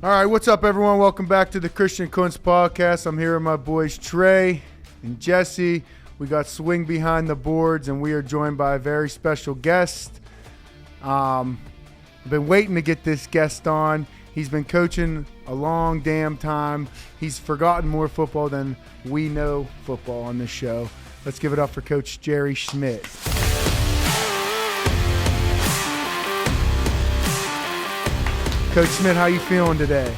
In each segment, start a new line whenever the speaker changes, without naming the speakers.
All right, what's up, everyone? Welcome back to the Christian Kuntz Podcast. I'm here with my boys Trey and Jesse. We got Swing behind the boards, and we are joined by a very special guest. I've been waiting to get this guest on. He's been coaching a long damn time. He's forgotten more football than we know football on this show. Let's give it up for Coach Jerry Schmitt. Coach Schmitt, how you feeling today?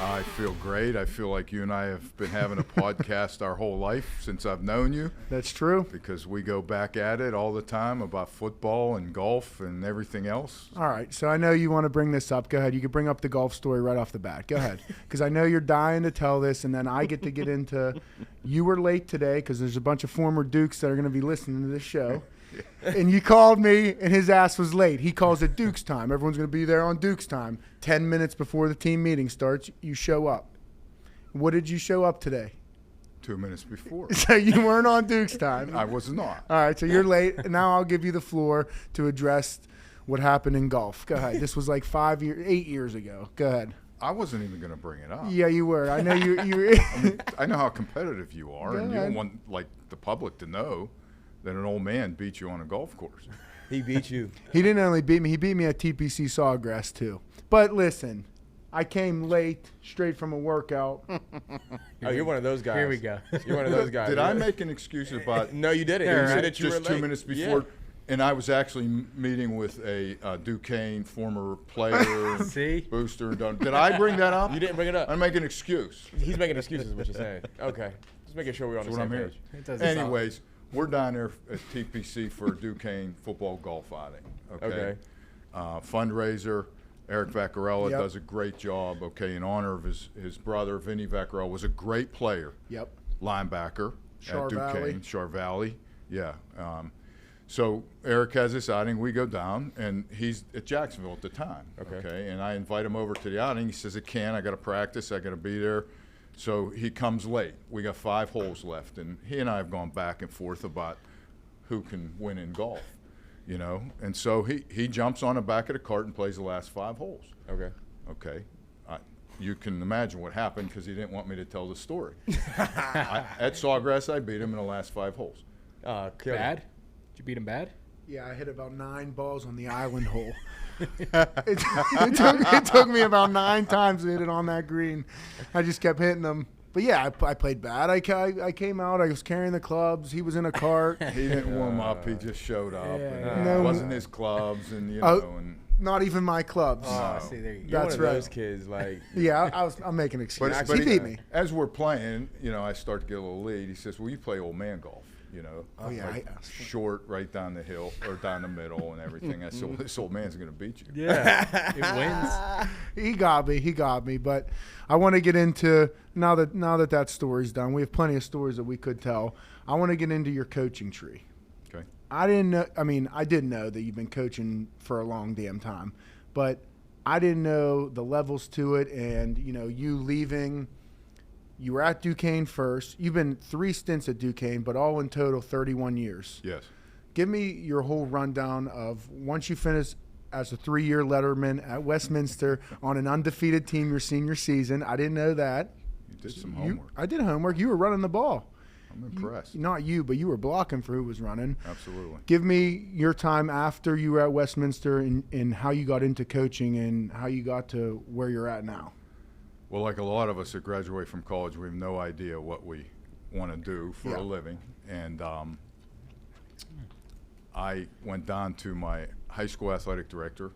I feel great. I feel like you and I have been having a podcast our whole life since I've known you.
That's true.
Because we go back at it all the time about football and golf and everything else.
All right, so I know you want to bring this up. Go ahead. You can bring up the golf story right off the bat. Go ahead. Because I know you're dying to tell this, and then I get to get into you were late today because there's a bunch of former Dukes that are going to be listening to this show. And you called me, and his ass was late. He calls it Duke's time. Everyone's going to be there on Duke's time. 10 minutes before the team meeting starts, you show up. What did you show up today?
2 minutes before.
So you weren't on Duke's time.
I was not.
All right, so you're late. And now I'll give you the floor to address what happened in golf. Go ahead. This was like 8 years ago. Go ahead.
I wasn't even going to bring it up.
Yeah, you were. I know you.
I mean, I know how competitive you are,
Go
and you
ahead.
don't want the public to know that an old man beat you on a golf course.
He beat you.
He didn't only beat me. He beat me at TPC Sawgrass too. But listen, I came late, straight from a workout.
Oh, you're one of those guys.
Here we go.
You're one of those guys.
Did I make an excuse about
No, you didn't.
Yeah,
You said
right.
that you
just
were
2
late.
minutes before?
Yeah.
And I was actually meeting with a Duquesne former player,
See?
booster. Did I bring that up?
You didn't bring it up.
I make an excuse.
He's making excuses, is what you're saying. Okay. Just making sure we're on
That's
the
what
same
I'm
page.
It doesn't sound-
Anyways, we're down there at TPC for a Duquesne football golf outing.
Okay.
Fundraiser. Eric Vaccarella
Yep.
does a great job. Okay, in honor of his brother, Vinny Vaccarella was a great player.
Yep.
Linebacker
Char
at Duquesne,
Valley.
Char Valley. Yeah. So Eric has this outing. We go down, and he's at Jacksonville at the time.
Okay.
And I invite him over to the outing. He says, I can't. I got to practice. I got to be there. So he comes late. We got 5 holes left, and he and I have gone back and forth about who can win in golf, you know. And so he jumps on the back of the cart and plays the last 5 holes.
Okay.
Okay. You can imagine what happened because he didn't want me to tell the story. At Sawgrass, I beat him in the last 5 holes.
Bad? Did you beat him bad?
Yeah, I hit about 9 balls on the island hole. It took me about 9 times to hit it on that green. I just kept hitting them. But yeah, I played bad. I came out. I was carrying the clubs. He was in a cart.
He didn't warm up. He just showed up. And
No.
it wasn't his clubs, and you
Oh.
know. And
Not even my clubs.
Oh, see, there you go.
You're
That's
one of
right.
those kids, like,
Yeah, I'm making excuses. He beat me.
As we're playing, you know, I start to get a little lead. He says, "Well, you play old man golf, you know,
Oh, yeah,
like
I-
short, right down the hill or down the middle, and everything." I said, "Well, this old man's going to beat you."
Yeah, it wins.
He got me. But I want to get into now that that story's done. We have plenty of stories that we could tell. I want to get into your coaching tree.
Okay.
I didn't know. I mean, I did know that you've been coaching for a long damn time, but I didn't know the levels to it. And you know, you leaving. You were at Duquesne first. You've been 3 stints at Duquesne, but all in total 31 years.
Yes.
Give me your whole rundown of once you finish as a 3-year letterman at Westminster on an undefeated team your senior season. I didn't know that.
You did some homework.
I did homework. You were running the ball.
I'm impressed.
Not you, but you were blocking for who was running.
Absolutely.
Give me your time after you were at Westminster and how you got into coaching and how you got to where you're at now.
Well, like a lot of us that graduate from college, we have no idea what we want to do for
Yeah.
a living. And I went down to my high school athletic director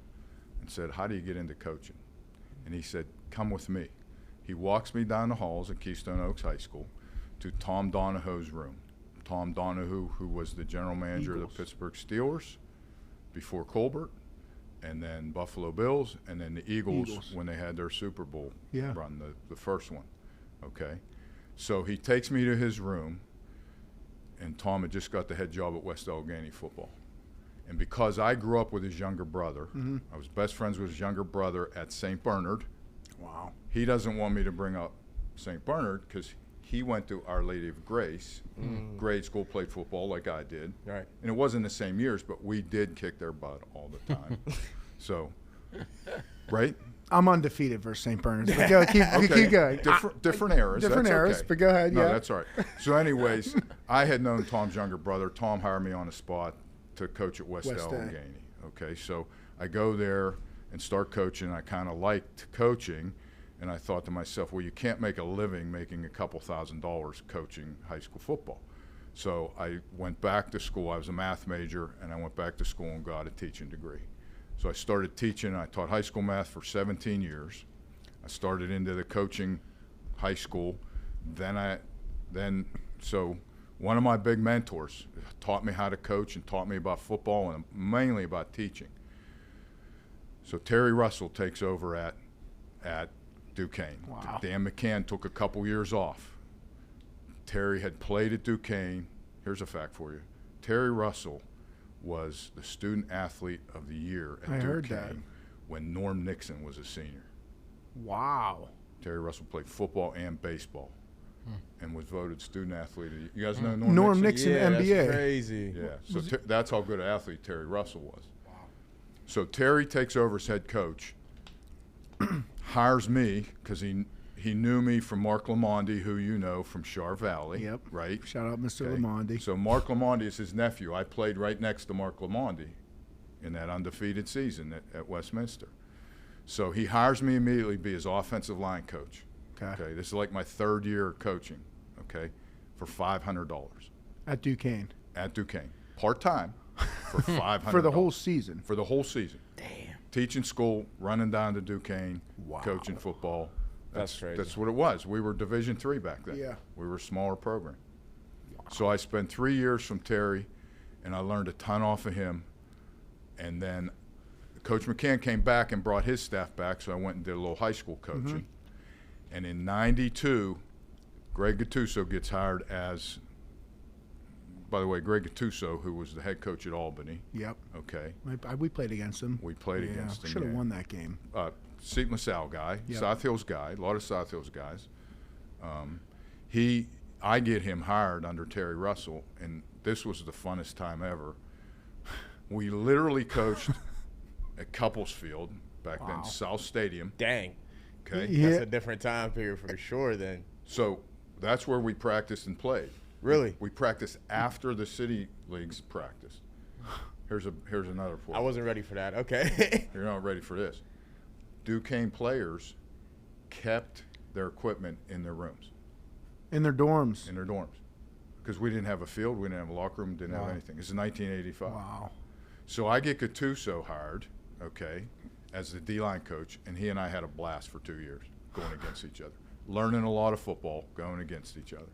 and said, "How do you get into coaching?" And he said, "Come with me." He walks me down the halls at Keystone Oaks High School to Tom Donahue's room. Tom Donahue, who was the general manager of the Pittsburgh Steelers before Colbert, and then Buffalo Bills, and then the Eagles. When they had their Super Bowl
Yeah.
run, the first one. Okay. So he takes me to his room, and Tom had just got the head job at West Allegheny football. And because I grew up with his younger brother, I was best friends with his younger brother at St. Bernard.
Wow.
He doesn't want me to bring up St. Bernard because he went to Our Lady of Grace, grade school, played football like I did.
Right.
And it wasn't the same years, but we did kick their butt all the time. So, right?
I'm undefeated versus St. Bernard's. But go, keep going.
Different eras.
Different
that's
eras,
okay.
but go ahead.
No,
yeah.
that's all right. So, anyways, I had known Tom's younger brother. Tom hired me on the spot to coach at West Allegheny. Okay, so I go there and start coaching. I kind of liked coaching, and I thought to myself, well, you can't make a living making a couple $1,000s coaching high school football. So I went back to school. I was a math major, and I went back to school and got a teaching degree. So I started teaching. I taught high school math for 17 years. I started into the coaching high school. So one of my big mentors taught me how to coach and taught me about football and mainly about teaching. So Terry Russell takes over at Duquesne.
Wow.
Dan McCann took a couple years off. Terry had played at Duquesne. Here's a fact for you. Terry Russell was the student athlete of the year at Duquesne
heard that.
when Norm Nixon was a senior.
Wow.
Terry Russell played football and baseball and was voted student athlete of the year. You guys know Norm
Norm
Nixon?
Nixon, NBA.
That's crazy.
Yeah, so that's how good an athlete Terry Russell was. Wow. So Terry takes over as head coach, hires me because he knew me from Mark Lamonde, who you know from Char Valley.
Yep.
Right?
Shout out Mr.
Okay.
Lamonde.
So Mark Lamonde is his nephew. I played right next to Mark Lamonde in that undefeated season at Westminster. So he hires me immediately to be his offensive line coach. Okay. This is like my third year of coaching, okay, for $500.
At Duquesne.
At Duquesne. Part-time for $500.
For the whole season.
For the whole season.
Damn.
Teaching school, running down to Duquesne,
Wow.
coaching football.
That's crazy.
That's what it was. We were Division III back then.
Yeah.
We were a smaller program. Wow. So I spent 3 years from Terry, and I learned a ton off of him. And then Coach McCann came back and brought his staff back, so I went and did a little high school coaching. Mm-hmm. And in '92, Greg Gattuso gets hired as, by the way, Greg Gattuso, who was the head coach at Albany. Yep. Okay.
We played against him.
We played against him.
Should have won that game.
Seat LaSalle guy, yep. South Hills guy, a lot of South Hills guys. I get him hired under Terry Russell, and this was the funnest time ever. We literally coached at Couples-Field back then, South Stadium.
Dang.
Okay.
Yeah.
That's a different time period for sure then.
So that's where we practiced and played.
Really?
We practiced after the city leagues practiced. Here's another for you.
I wasn't ready for that. Okay.
You're not ready for this. Duquesne players kept their equipment in their rooms.
In their dorms.
In their dorms. Because we didn't have a field, we didn't have a locker room, didn't have anything. This is 1985.
Wow.
So I get Gattuso hired, okay, as the D-line coach, and he and I had a blast for 2 years going against each other. Learning a lot of football, going against each other.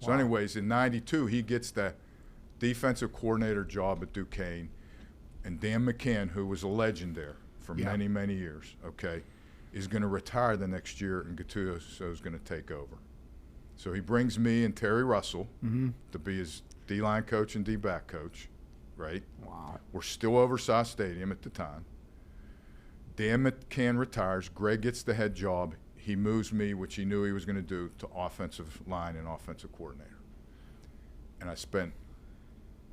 So anyways, in '92, he gets the defensive coordinator job at Duquesne, and Dan McCann, who was a legend there for many, many years, okay, is going to retire the next year, and Gattuso is going to take over. So he brings me and Terry Russell to be his D-line coach and D-back coach, right?
Wow.
We're still over South Stadium at the time. Dan McCann retires. Greg gets the head job. He moves me, which he knew he was going to do, to offensive line and offensive coordinator. And I spent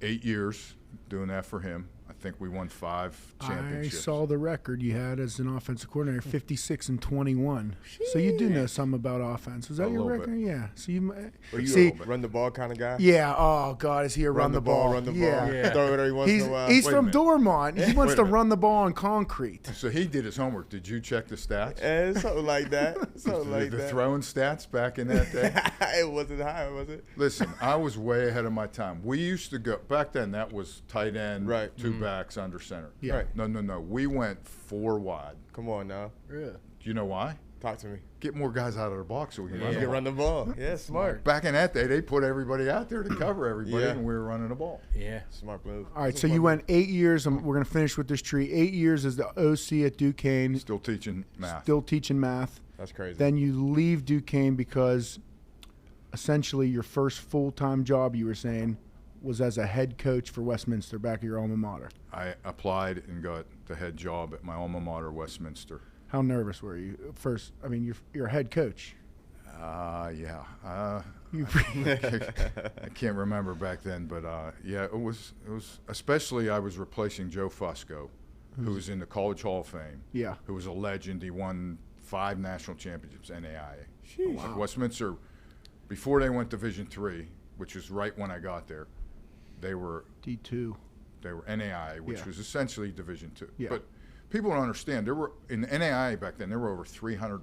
8 years doing that for him. I think we won 5 championships.
I saw the record you had as an offensive coordinator, 56-21. So you do know something about offense. Was that your record? Bit. Yeah. So you
see, run the ball kind of guy?
Yeah. Oh God, is he a run the ball?
Run the ball. Yeah. Throw it every once in a while.
He's from Dormont. He wants to run the ball on concrete.
So he did his homework. Did you check the stats?
Something like that. Something like that.
The throwing stats back in that day?
It wasn't high, was it?
Listen, I was way ahead of my time. We used to go back then. That was tight end,
right?
2 backs under center.
Yeah.
Right.
No. We went 4 wide.
Come on now.
Yeah.
Do you know why?
Talk to me.
Get more guys out of the box so we can
run the ball. Yeah, smart.
Back in that day, they put everybody out there to cover everybody, and we were running the ball.
Yeah.
Smart move.
All right, so you went 8 years. We're going to finish with this tree. 8 years as the OC at Duquesne.
Still teaching math.
That's crazy.
Then you leave Duquesne because essentially your first full-time job, you were saying, was as a head coach for Westminster back at your alma mater.
I applied and got the head job at my alma mater, Westminster.
How nervous were you first? I mean, you're a head coach.
Yeah. I can't remember back then, but yeah, it was. Especially I was replacing Joe Fusco, who was in the College Hall of Fame.
Yeah.
Who was a legend. He won 5 national championships, NAIA.
Sheesh.
Like Westminster, before they went Division III, which was right when I got there, they were
D2.
They were NAIA, which was essentially Division II.
Yeah.
But people don't understand. There were in NAIA back then. There were over 300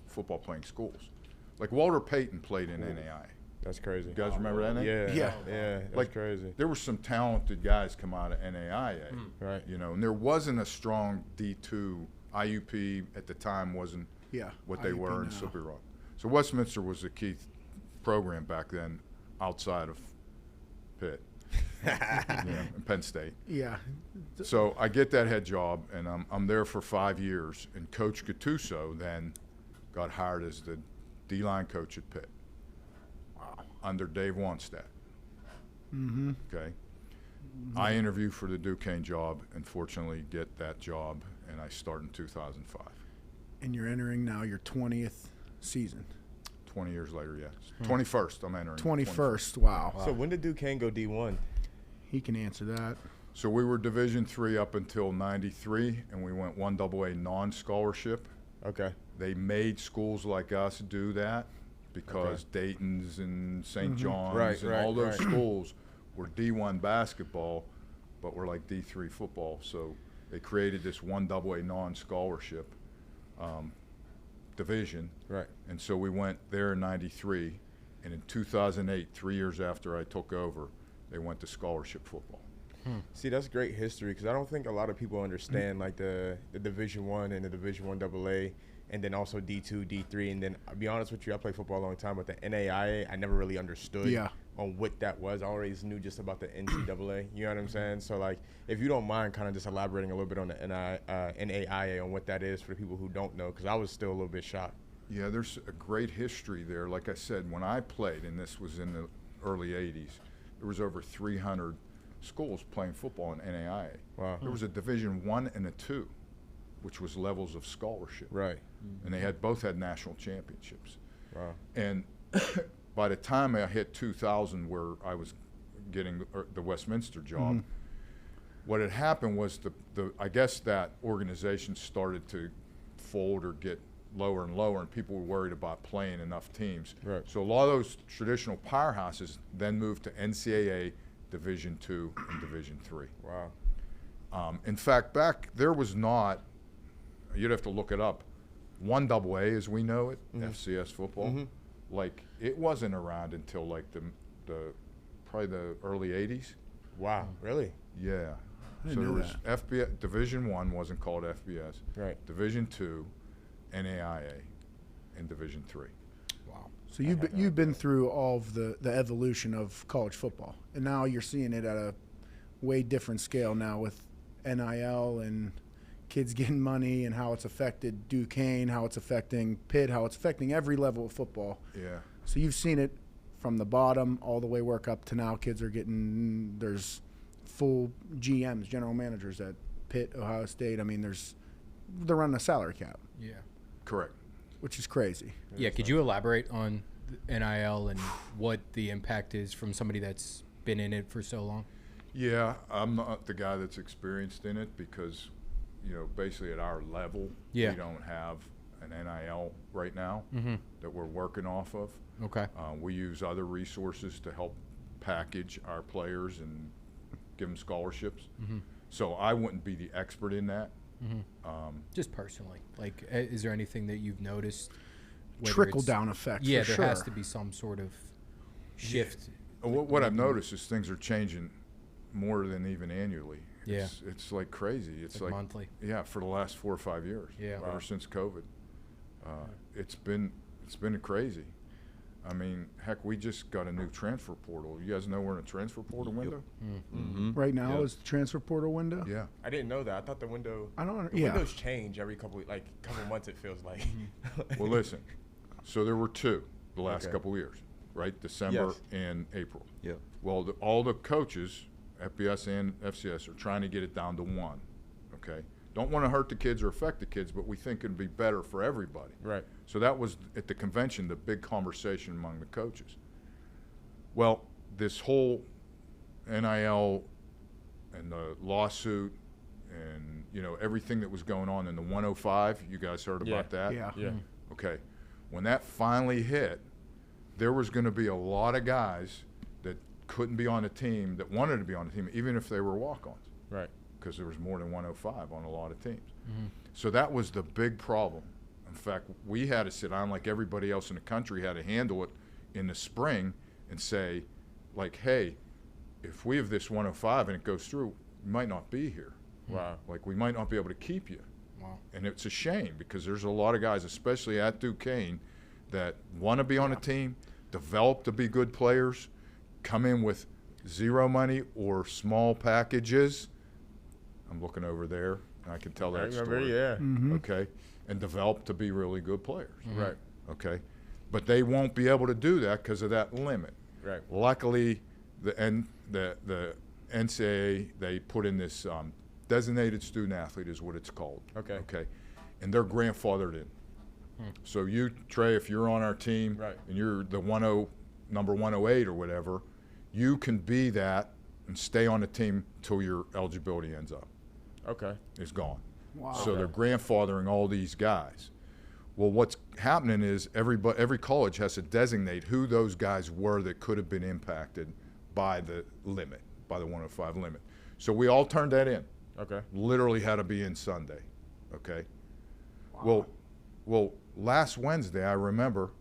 football playing schools. Like Walter Payton played in NAIA.
That's crazy.
You guys remember that name?
Yeah.
Yeah.
That's
Like,
crazy.
There were some talented guys come out of NAIA,
Right.
you know, and there wasn't a strong D2. IUP at the time wasn't what they
IUP
were in
now.
Slippery Rock. So Westminster was a key program back then outside of Pitt, and Penn State.
Yeah.
So I get that head job, and I'm there for 5 years. And Coach Gattuso then got hired as the D-line coach at Pitt. Wow. Under Dave Wanstead.
Mm-hmm.
Okay. I interview for the Duquesne job, and fortunately get that job, and I start in 2005.
And you're entering now your 20th season.
20 years later, yes. 21st, I'm entering.
21st. Wow.
So when did Duquesne go D1?
He can answer that.
So we were Division III up until 93, and we went 1AA non-scholarship.
Okay.
They made schools like us do that because Dayton's and St. John's and all those schools were D1 basketball, but were like D3 football. So they created this 1AA non-scholarship division.
Right.
And so we went there in 93, and in 2008, 3 years after I took over, they went to scholarship football.
See, that's great history because I don't think a lot of people understand like the Division I and the Division I AA, and then also D2, D3, and then I'll be honest with you, I played football a long time, but the NAIA, I never really understood on what that was. I always knew just about the NCAA. You know what I'm saying? So like, if you don't mind, kind of just elaborating a little bit on the NAIA on what that is for the people who don't know, because I was still a little bit shocked.
Yeah, there's a great history there. Like I said, when I played, and this was in the early 80s, there was over 300 schools playing football in NAIA.
Wow.
There was a Division I and a II, which was levels of scholarship.
Right.
And they both had national championships.
Wow.
And by the time I hit 2000, where I was getting the Westminster job, what had happened was I guess that organization started to fold or get lower and lower, and people were worried about playing enough teams.
Right.
So a lot of those traditional powerhouses then moved to NCAA Division II and Division III.
Wow.
In fact, back there was not, you'd have to look it up, 1AA as we know it, FCS football, like it wasn't around until like probably the early 80s.
Wow. Really?
Yeah.
I
So
didn't
there
know
was FBS, Division I wasn't called FBS.
Right.
Division II, NAIA, and Division III.
Wow.
So you've been through all of the evolution of college football, and now you're seeing it at a way different scale now with NIL and kids getting money and how it's affected Duquesne, how it's affecting Pitt, how it's affecting every level of football.
Yeah.
So you've seen it from the bottom all the way work up to now. Kids are getting, there's full GMs, general managers at Pitt, Ohio State. I mean, they're running a salary cap,
Yeah.
Correct.
which is crazy.
Yeah. Could you elaborate on NIL and what the impact is from somebody that's been in it for so long?
Yeah, I'm not the guy that's experienced in it because, you know, basically at our level, we don't have an NIL right now that we're working off of.
Okay.
We use other resources to help package our players and give them scholarships. So I wouldn't be the expert in that.
Just personally, like, is there anything that you've noticed? whether
Trickle
it's-
down effect.
Yeah,
for
there has
sure.
to be some sort of shift.
What I've noticed is things are changing more than even annually.
Yeah.
It's like crazy. It's like
monthly.
Yeah, for the last 4 or 5 years.
Yeah.
Ever since COVID, it's been crazy. I mean, heck, we just got a new transfer portal. You guys know we're in a transfer portal window.
Right now
Yeah.
is the transfer portal window.
Yeah.
I didn't know that. I thought the window.
I don't.
The
Yeah.
windows change every couple months. It feels like.
Well, listen. So there were two the last
Okay.
couple of years, right? December
Yes.
and April.
Yeah.
Well, all the coaches, FBS and FCS, are trying to get it down to one. Okay. Don't want to hurt the kids or affect the kids, but we think it'd be better for everybody.
Right.
So that was at the convention, the big conversation among the coaches. Well, this whole NIL and the lawsuit and you know, everything that was going on in the 105. You guys heard about that?
Yeah.
Okay. When that finally hit, there was going to be a lot of guys that couldn't be on the team that wanted to be on the team, even if they were walk-ons.
Right.
Because there was more than 105 on a lot of teams. So that was the big problem. In fact, we had to sit down like everybody else in the country had to handle it in the spring and say, like, hey, if we have this 105 and it goes through, we might not be here.
Wow.
Like, we might not be able to keep you.
Wow.
And it's a shame because there's a lot of guys, especially at Duquesne, that want to be on a team, develop to be good players, come in with zero money or small packages. I'm looking over there, and I can tell that story.
Yeah.
Okay, and develop to be really good players.
Right.
Okay, but they won't be able to do that because of that limit.
Right.
Luckily, the NCAA, they put in this designated student athlete is what it's called.
Okay.
Okay, and they're grandfathered in. So you, Trey, if you're on our team
Right.
and you're the number 108 or whatever, you can be that and stay on the team till your eligibility ends up.
Okay.
Is gone.
Wow.
So they're grandfathering all these guys. Well, what's happening is every college has to designate who those guys were that could have been impacted by the limit, by the 105 limit. So we all turned that in.
Okay.
Literally had to be in Sunday. Okay. Well, last Wednesday I remember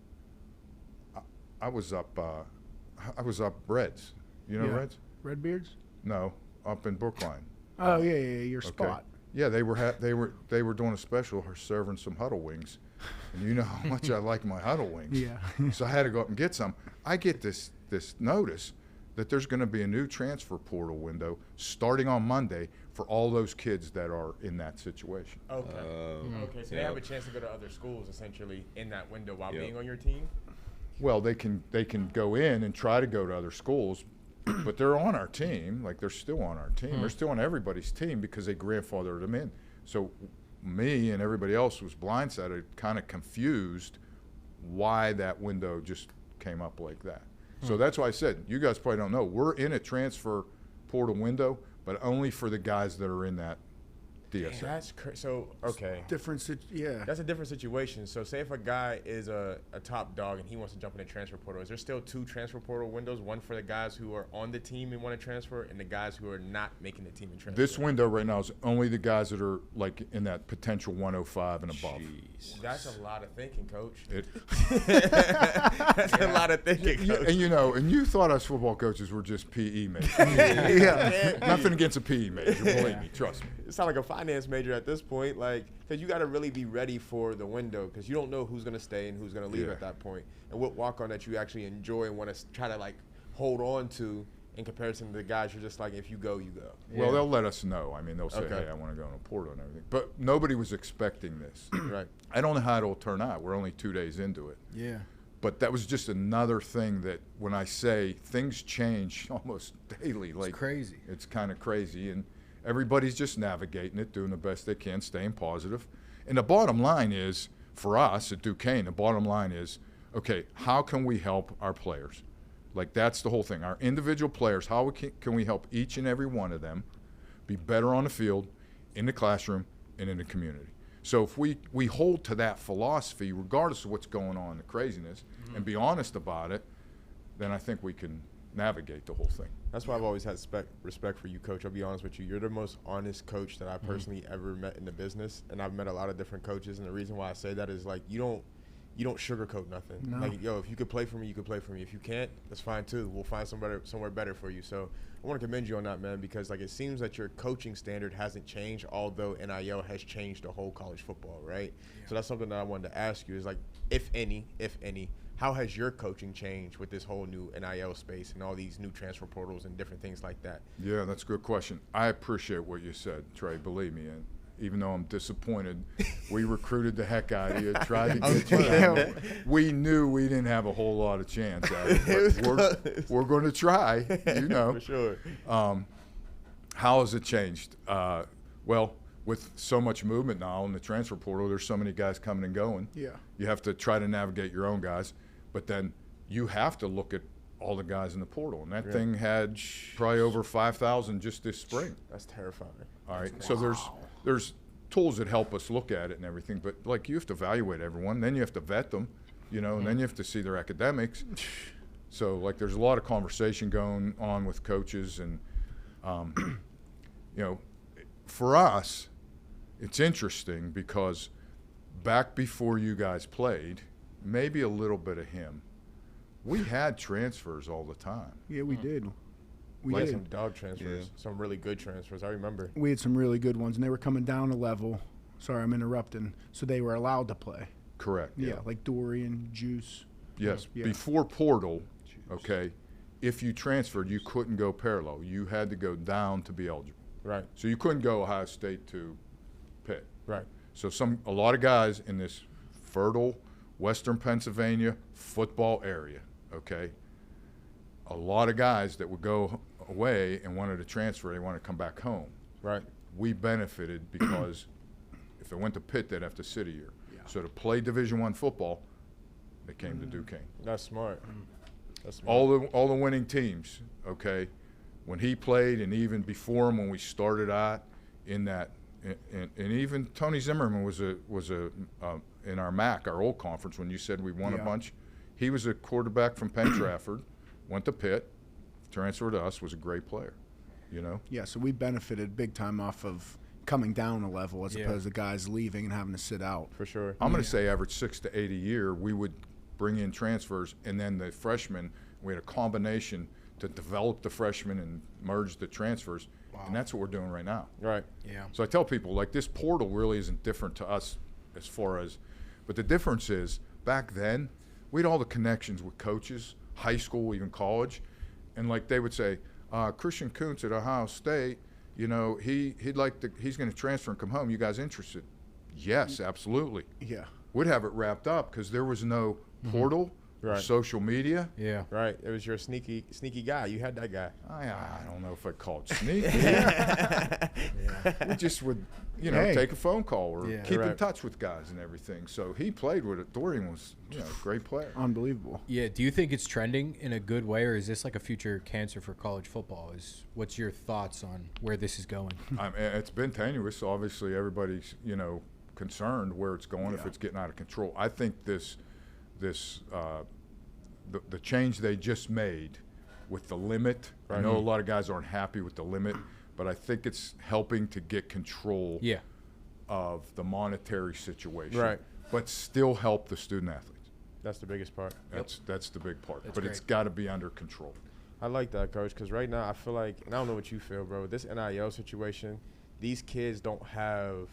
I was up Reds. You know
Yeah.
Reds?
Redbeards?
No, up in Brookline.
Oh yeah, your spot.
Yeah, they were doing a special serving some huddle wings, and you know how much I like my huddle wings.
Yeah.
So I had to go up and get some. I get this notice that there's going to be a new transfer portal window starting on Monday for all those kids that are in that situation.
Okay. Okay. So they have a chance to go to other schools essentially in that window while being on your team.
Well, they can go in and try to go to other schools, but they're on our team. Like, they're still on our team. They're still on everybody's team because they grandfathered them in. So me and everybody else was blindsided, kind of confused why that window just came up like that. So that's why I said, you guys probably don't know, we're in a transfer portal window, but only for the guys that are in that DSA.
That's so okay.
Yeah.
That's a different situation. So say if a guy is a top dog and he wants to jump in the transfer portal, is there still two transfer portal windows? One for the guys who are on the team and want to transfer, and the guys who are not making the team and transfer?
This window right now is only the guys that are like in that potential 105 and above.
Jeez.
That's a lot of thinking, Coach.
That's
a lot of thinking, Coach.
And and you thought us football coaches were just PE majors.
Yeah.
Nothing against a PE major, believe me, trust me.
It sounds like a finance major at this point, like, because you got to really be ready for the window, because you don't know who's going to stay and who's going to leave at that point, and what walk-on that you actually enjoy and want to try to like hold on to in comparison to the guys you're just like, if you go, you go.
Well, they'll let us know. I mean, they'll say,
Okay.
hey, I want to go on a portal and everything. But nobody was expecting this.
Right.
I don't know how it'll turn out. We're only 2 days into it.
Yeah.
But that was just another thing that when I say things change almost daily. Like,
It's crazy.
It's kind of crazy. And everybody's just navigating it, doing the best they can, staying positive. And the bottom line is, for us at Duquesne, the bottom line is, okay, how can we help our players? Like, that's the whole thing. Our individual players, how can we help each and every one of them be better on the field, in the classroom, and in the community? So if we hold to that philosophy, regardless of what's going on, the craziness, and be honest about it, then I think we can navigate the whole thing.
That's why I've always had respect for you, Coach. I'll be honest with you. You're the most honest coach that I personally ever met in the business, and I've met a lot of different coaches. And the reason why I say that is, like, you don't sugarcoat nothing.
No.
Like, yo, if you could play for me, you could play for me. If you can't, that's fine too. We'll find somewhere better for you. So I want to commend you on that, man, because like it seems that your coaching standard hasn't changed, although NIL has changed the whole college football, right? Yeah. So that's something that I wanted to ask you is, like, if any, how has your coaching changed with this whole new NIL space and all these new transfer portals and different things like that?
Yeah, that's a good question. I appreciate what you said, Trey, believe me. And even though I'm disappointed, we recruited the heck out of you, tried to get you down. We knew we didn't have a whole lot of chance at it, but we're going to try, you know.
For sure.
How has it changed? Well, with so much movement now in the transfer portal, there's so many guys coming and going.
Yeah.
You have to try to navigate your own guys, but then you have to look at all the guys in the portal. And that thing had probably over 5,000 just this spring.
That's terrifying.
All right. So there's tools that help us look at it and everything, but like you have to evaluate everyone, then you have to vet them, you know, and then you have to see their academics. So like there's a lot of conversation going on with coaches, and you know, for us, it's interesting because back before you guys played, maybe a little bit of him, we had transfers all the time.
Yeah, we did. We
had
did.
some dog transfers, some really good transfers. I remember.
We had some really good ones, and they were coming down a level. Sorry, I'm interrupting. So they were allowed to play.
Correct.
Yeah, like Dorian, Juice.
Yes.
Yeah.
Before portal, okay, if you transferred, you couldn't go parallel. You had to go down to be eligible.
Right.
So you couldn't go Ohio State to Pitt.
Right.
So a lot of guys in this fertile Western Pennsylvania football area, okay, a lot of guys that would go away and wanted to transfer, they want to come back home.
Right.
We benefited because if they went to Pitt, they'd have to sit a year.
Yeah.
So to play Division I football, they came to Duquesne.
That's smart. That's smart.
All the winning teams, okay, when he played and even before him when we started out in that, and even Tony Zimmerman was in our MAC, our old conference, when you said we won a bunch. He was a quarterback from Penn Trafford, went to Pitt, transferred to us, was a great player, you know?
Yeah, so we benefited big time off of coming down a level as opposed to guys leaving and having to sit out.
For sure.
I'm going to say average 6 to 8 a year. We would bring in transfers, and then the freshmen, we had a combination to develop the freshmen and merge the transfers, and that's what we're doing right now.
Right.
Yeah.
So I tell people, like, this portal really isn't different to us as far as, but the difference is back then we had all the connections with coaches, high school, even college, and like they would say, Christian Kuntz at Ohio State, you know, he's going to transfer and come home. You guys interested? Yes, absolutely.
Yeah.
We'd have it wrapped up because there was no portal, or social media.
Yeah.
Right. It was your sneaky guy. You had that guy.
I don't know if I'd call it sneaky. We just would, you know, take a phone call or keep in touch with guys and everything. So he played with it. Dorian was, you know, a great player.
Unbelievable.
Yeah. Do you think it's trending in a good way, or is this like a future cancer for college football? What's your thoughts on where this is going?
It's been tenuous. Obviously, everybody's, you know, concerned where it's going if it's getting out of control. I think the change they just made with the limit. I know a lot of guys aren't happy with the limit, but I think it's helping to get control of the monetary situation.
Right.
But still help the student athletes.
That's the biggest part.
That's the big part.
That's
but
great.
It's got to be under control.
I like that, Coach, because right now I feel like, and I don't know what you feel, bro, with this NIL situation, these kids don't have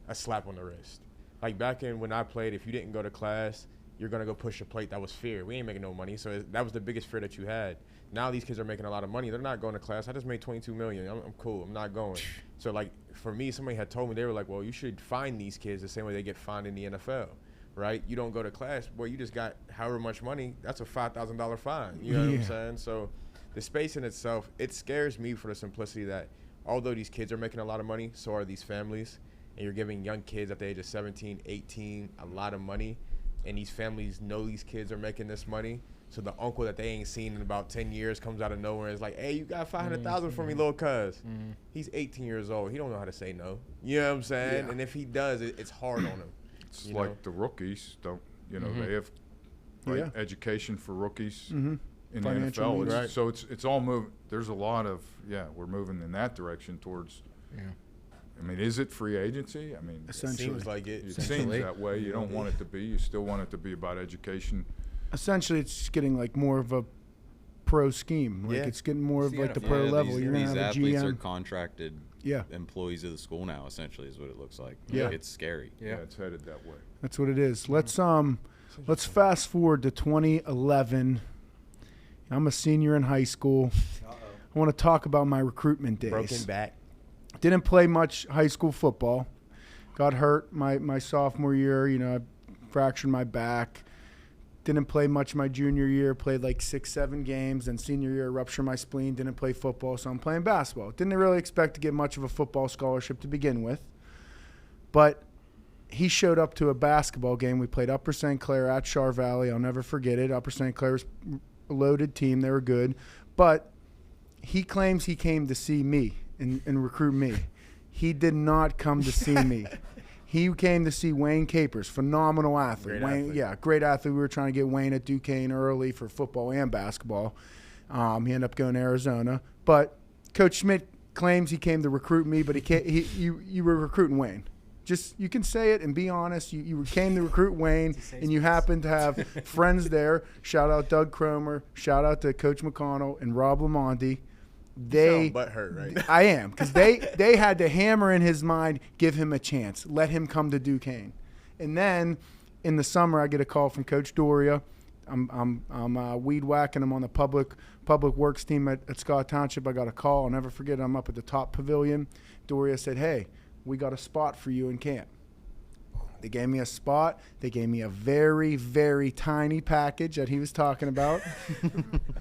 a slap on the wrist. Like back in when I played, if you didn't go to class, you're going to go push a plate. That was fear. We ain't making no money. So that was the biggest fear that you had. Now these kids are making a lot of money. They're not going to class. I just made $22 million. I'm cool. I'm not going. So, like, for me, somebody had told me, they were like, well, you should fine these kids the same way they get fined in the NFL, right? You don't go to class. Boy, you just got however much money. That's a $5,000 fine. You know what I'm saying? So the space in itself, it scares me for the simplicity that although these kids are making a lot of money, so are these families. And you're giving young kids at the age of 17, 18 a lot of money. And these families know these kids are making this money. So the uncle that they ain't seen in about 10 years comes out of nowhere and is like, hey, you got $500,000 for me, little cuz. He's 18 years old. He don't know how to say no. You know what I'm saying?
Yeah.
And if he does, it's hard on him.
It's like the rookies don't, you know, they have education for rookies in the
Financial
NFL.
needs.
Right.
So it's all moving. There's a lot of, we're moving in that direction towards. I mean, is it free agency? I mean,
It
Essentially.
seems like it.
it seems that way. You don't want it to be. You still want it to be about education.
Essentially, it's getting like more of a pro scheme. Like it's getting more of like the pro level. You're gonna
These
have a
athletes are
GM.
contracted employees of the school now, essentially, is what it looks like.
Yeah.
Like, it's scary.
Yeah, it's headed that way.
That's what it is. Let's fast forward to 2011. I'm a senior in high school. I want to talk about my recruitment days.
Broken back.
Didn't play much high school football. Got hurt my sophomore year. You know, I fractured my back. Didn't play much my junior year. Played like 6-7 games. Then senior year, ruptured my spleen. Didn't play football, so I'm playing basketball. Didn't really expect to get much of a football scholarship to begin with. But he showed up to a basketball game. We played Upper St. Clair at Char Valley. I'll never forget it. Upper St. Clair was a loaded team. They were good. But he claims he came to see me and recruit me. He did not come to see me. He came to see Wayne Capers, phenomenal athlete. Great athlete. We were trying to get Wayne at Duquesne early for football and basketball. He ended up going to Arizona. But Coach Schmitt claims he came to recruit me, but you were recruiting Wayne. Just, you can say it and be honest. You came to recruit Wayne, and you happened to have friends there. Shout out Doug Cromer. Shout out to Coach McConnell and Rob Lamonti.
They butthurt, right?
I am, because they had to hammer in his mind, give him a chance, let him come to Duquesne. And then in the summer, I get a call from Coach Doria. I'm weed whacking him on the public works team at Scott Township. I got a call. I'll never forget it. I'm up at the top pavilion. Doria said, "Hey, we got a spot for you in camp." They gave me a spot. They gave me a very, very tiny package that he was talking about,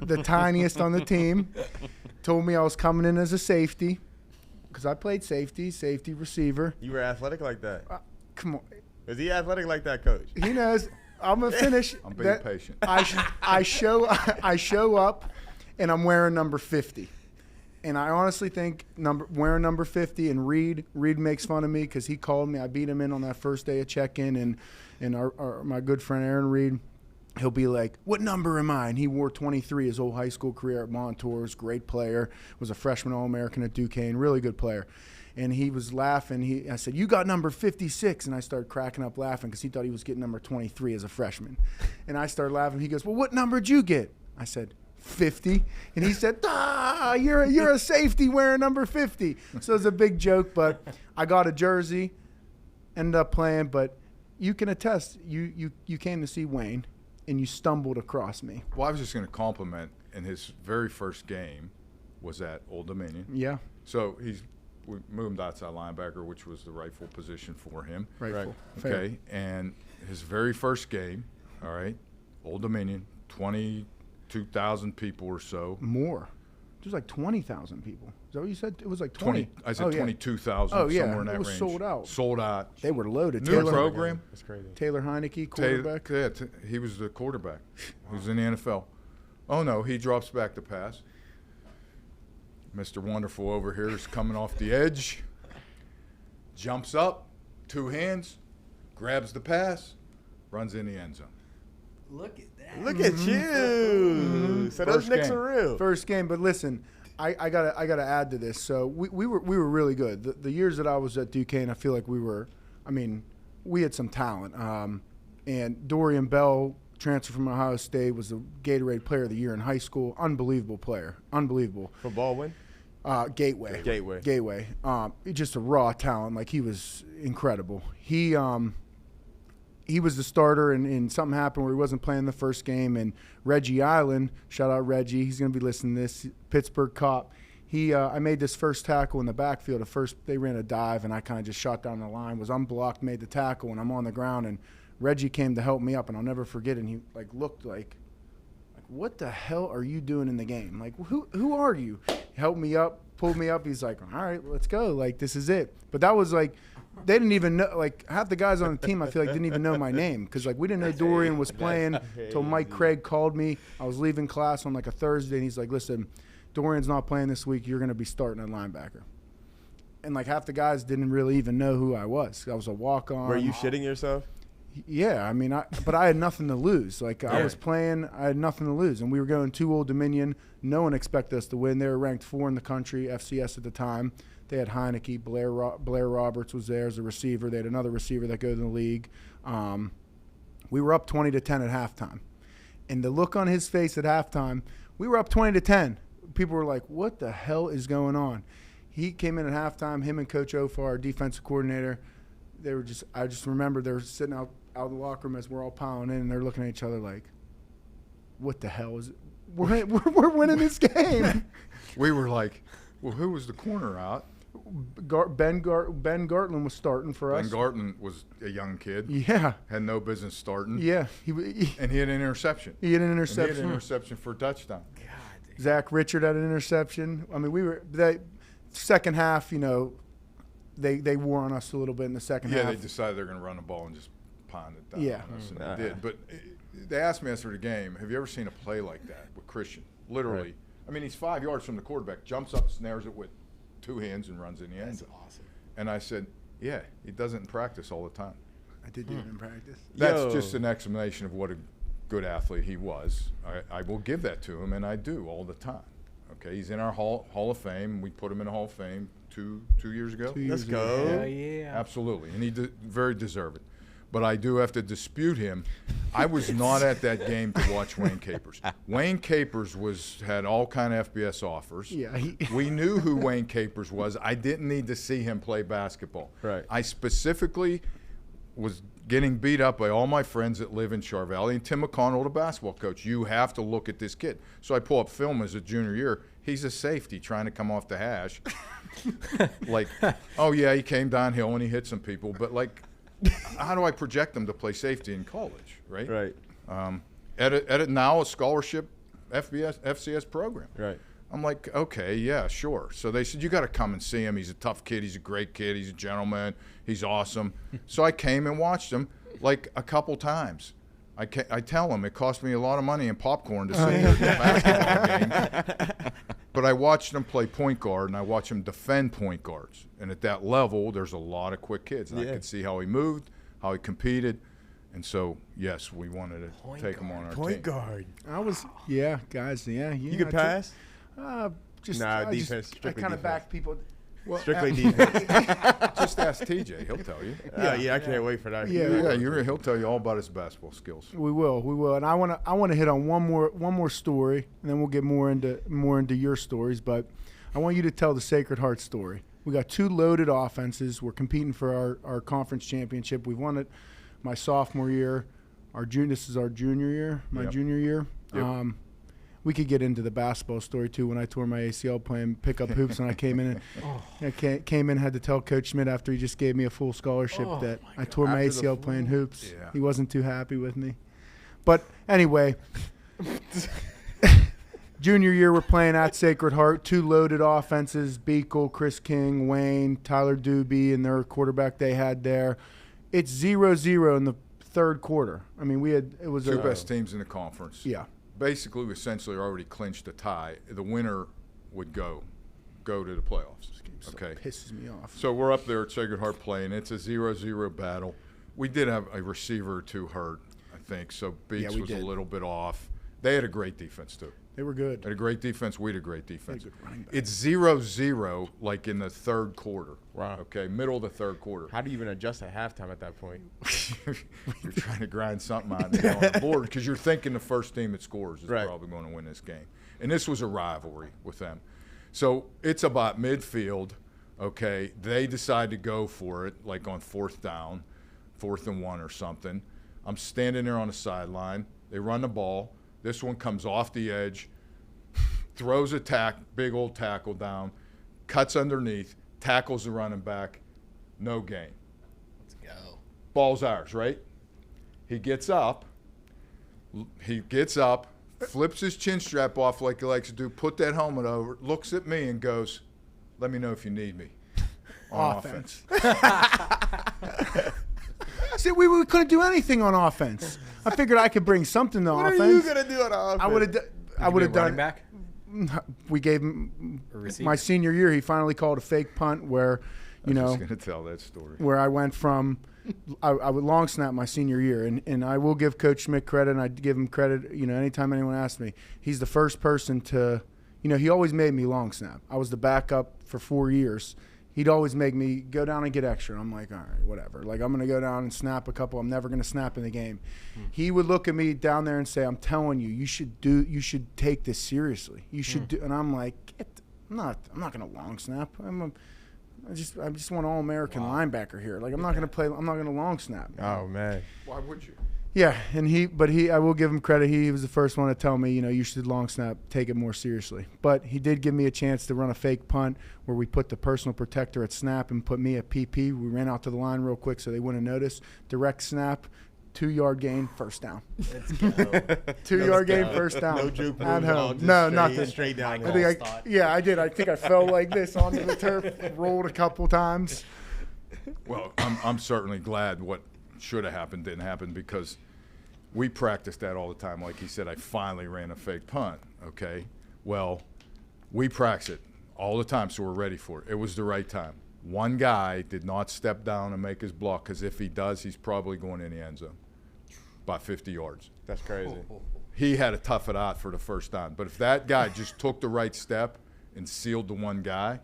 the tiniest on the team. Told me I was coming in as a safety because I played safety receiver.
You were athletic like that?
Come on.
Is he athletic like that, Coach?
He knows. I'm going to finish.
I'm being patient.
I show up, and I'm wearing number 50. And I honestly think wearing number 50, and Reed makes fun of me because he called me. I beat him in on that first day of check-in, and my good friend Aaron Reed, he'll be like, "What number am I?" And he wore 23 his whole high school career at Montours. Great player. Was a freshman All-American at Duquesne. Really good player. And he was laughing. I said, "You got number 56." And I started cracking up laughing because he thought he was getting number 23 as a freshman. And I started laughing. He goes, "Well, what number did you get?" I said, 50. And he said, you're a safety wearing number 50. So it was a big joke, but I got a jersey, ended up playing. But you can attest, you came to see Wayne, and you stumbled across me.
Well, I was just going to compliment, in his very first game was at Old Dominion.
Yeah.
So we moved him to outside linebacker, which was the rightful position for him.
Rightful.
Right. Okay. And his very first game, all right, Old Dominion, 22,000 people or so.
More. There's like 20,000 people. Is that what you said? It was like 20.
I said 22,000,
oh, yeah.
somewhere in that
it was
range.
Sold out.
Sold out.
They were loaded.
New program.
That's crazy.
Taylor Heinicke, quarterback.
He was the quarterback. He was in the NFL. Oh, no, he drops back the pass. Mr. Wonderful over here is coming off the edge. Jumps up, two hands, grabs the pass, runs in the end zone.
Look at that.
Look at you. So those Knicks are real.
First game, but listen, I gotta add to this. So we were really good. The years that I was at Duquesne, I feel like we had some talent. And Dorian Bell, transfer from Ohio State, was the Gatorade Player of the Year in high school. Unbelievable player. Unbelievable.
For Baldwin?
Gateway. Just a raw talent. Like, he was incredible. He was the starter, and something happened where he wasn't playing the first game. And Reggie Island, shout out Reggie, he's going to be listening to this, Pittsburgh cop. I made this first tackle in the backfield. They ran a dive, and I kind of just shot down the line, was unblocked, made the tackle, and I'm on the ground. And Reggie came to help me up, and I'll never forget it. And he looked like, what the hell are you doing in the game? Like, who are you? He helped me up, pulled me up. He's like, all right, let's go. Like, this is it. But that was like, they didn't even know, like, half the guys on the team, I feel like, didn't even know my name. Because, like, we didn't know Dorian was playing until Mike Craig called me. I was leaving class on, like, a Thursday, and he's like, listen, Dorian's not playing this week. You're going to be starting at linebacker. And, like, half the guys didn't really even know who I was. I was a walk-on.
Were you shitting yourself?
Yeah, but I had nothing to lose. Like, I was playing, I had nothing to lose. And we were going to Old Dominion. No one expected us to win. They were ranked 4 in the country, FCS at the time. They had Heinicke. Blair Roberts was there as a receiver. They had another receiver that goes in the league. We were up 20-10 at halftime. And the look on his face at halftime, we were up 20-10. People were like, what the hell is going on? He came in at halftime, him and Coach Ofa, our defensive coordinator. I just remember they were sitting out in the locker room as we're all piling in, and they're looking at each other like, what the hell is it? We're winning this game.
We were like, well, who was the corner out?
Ben Gartland was starting for us.
Ben Gartland was a young kid.
Yeah.
Had no business starting.
Yeah.
And he had an interception.
He had an interception
For a touchdown.
God. Zach Richard had an interception. I mean, the second half, they wore on us a little bit in the second half.
Yeah, they decided they're going to run the ball and just pound it down.
Yeah.
And they did. But they asked me after the game, have you ever seen a play like that with Christian? Literally.
Right.
I mean, he's 5 yards from the quarterback, jumps up, snares it with 2 hands, and runs in the end zone.
That's awesome.
And I said, yeah, he does it in practice all the time.
I did do it in practice.
That's just an explanation of what a good athlete he was. I will give that to him, and I do all the time. Okay, he's in our Hall of Fame. We put him in the Hall of Fame two years ago.
2 years
Let's go.
ago.
Yeah.
Absolutely, and he very deserved it. But I do have to dispute him. I was not at that game to watch Wayne Capers. Wayne Capers had all kind of FBS offers.
Yeah,
We knew who Wayne Capers was. I didn't need to see him play basketball.
Right.
I specifically was getting beat up by all my friends that live in Char Valley, and Tim McConnell, the basketball coach. You have to look at this kid. So I pull up film as a junior year. He's a safety trying to come off the hash. Like, oh, yeah, he came downhill and he hit some people. But, like, how do I project him to play safety in college, right?
Right.
At now a scholarship FCS program.
Right.
I'm like, okay, yeah, sure. So they said, you got to come and see him. He's a tough kid. He's a great kid. He's a gentleman. He's awesome. So I came and watched him like a couple times. I tell him it cost me a lot of money and popcorn to sit here at the basketball game. But I watched him play point guard, and I watched him defend point guards. And at that level, there's a lot of quick kids. And I could see how he moved, how he competed. And so, yes, we wanted to take him on our team.
Point guard.
Guys, yeah.
You could pass?
Defense. I
Strictly
kind of
defense.
back people.
Well,
Strictly defense.
just ask TJ. He'll tell you.
Yeah, I can't wait for that.
He'll tell you all about his basketball skills.
We will, and I want to hit on one more story, and then we'll get more into your stories. But I want you to tell the Sacred Heart story. We got 2 loaded offenses. We're competing for our conference championship. We've won it my sophomore year. This is our junior year. Junior year.
Yep.
We could get into the basketball story too. When I tore my ACL playing pickup hoops, and I came in and had to tell Coach Schmitt after he just gave me a full scholarship that I tore my ACL playing hoops.
Yeah.
He wasn't too happy with me. But anyway, junior year we're playing at Sacred Heart. 2 loaded offenses: Beekle, Chris King, Wayne, Tyler Doobie, and their quarterback they had there. It's 0-0 in the third quarter. I mean, it was
2 best teams in the conference.
Yeah.
Basically, we essentially already clinched a tie. The winner would go to the playoffs.
This game
Okay.
pisses me off.
So we're up there at Sacred Heart playing. It's a 0-0 battle. We did have a receiver or 2 hurt, I think. So Beats was a little bit off. They had a great defense too.
They were good.
They had a great defense. We had a great defense.
Good running back.
It's 0-0 like in the third quarter.
Wow.
Okay, middle of the third quarter.
How do you even adjust at halftime at that point?
You're trying to grind something out and get on the board because you're thinking the first team that scores is probably going to win this game. And this was a rivalry with them. So it's about midfield. Okay, they decide to go for it, like on 4th down, 4th and 1 or something. I'm standing there on the sideline. They run the ball. This one comes off the edge, throws a big old tackle down, cuts underneath, tackles the running back, no gain.
Let's go.
Ball's ours, right? He gets up, flips his chin strap off like he likes to do, put that helmet over, looks at me and goes, let me know if you need me on offense.
See, we couldn't do anything on offense. I figured I could bring something to offense.
What are you going to do on offense?
I would have done.
Running back?
We gave him
Or receiver?
my senior year. He finally called a fake punt where,
I was going to tell that story.
where I went from. I would long snap my senior year, and I will give Coach Schmitt credit, and I give him credit. Anytime anyone asks me, he's the first person to. He always made me long snap. I was the backup for 4 years. He'd always make me go down and get extra. I'm like, all right, whatever. Like, I'm going to go down and snap a couple. I'm never going to snap in the game. He would look at me down there and say, I'm telling you, you should take this seriously. You should do. And I'm like, I'm not going to long snap. I just want all-American linebacker here. Like, I'm not going to long snap.
Oh, man.
Why would you?
Yeah, and I will give him credit. He was the first one to tell me, you should long snap, take it more seriously. But he did give me a chance to run a fake punt where we put the personal protector at snap and put me at PP. We ran out to the line real quick so they wouldn't notice. Direct snap, 2-yard gain, first down.
Let's go.
2-yard gain, first down.
No juke
At
moves,
home.
just
No, nothing.
Straight down.
I did. I think I fell like this onto the turf, rolled a couple times.
Well, I'm certainly glad what should have happened didn't happen because we practiced that all the time. Like he said, I finally ran a fake punt, okay? Well, we practice it all the time, so we're ready for it. It was the right time. One guy did not step down and make his block, because if he does, he's probably going in the end zone by 50 yards.
That's crazy.
He had to tough it out for the first time. But if that guy just took the right step and sealed the one guy,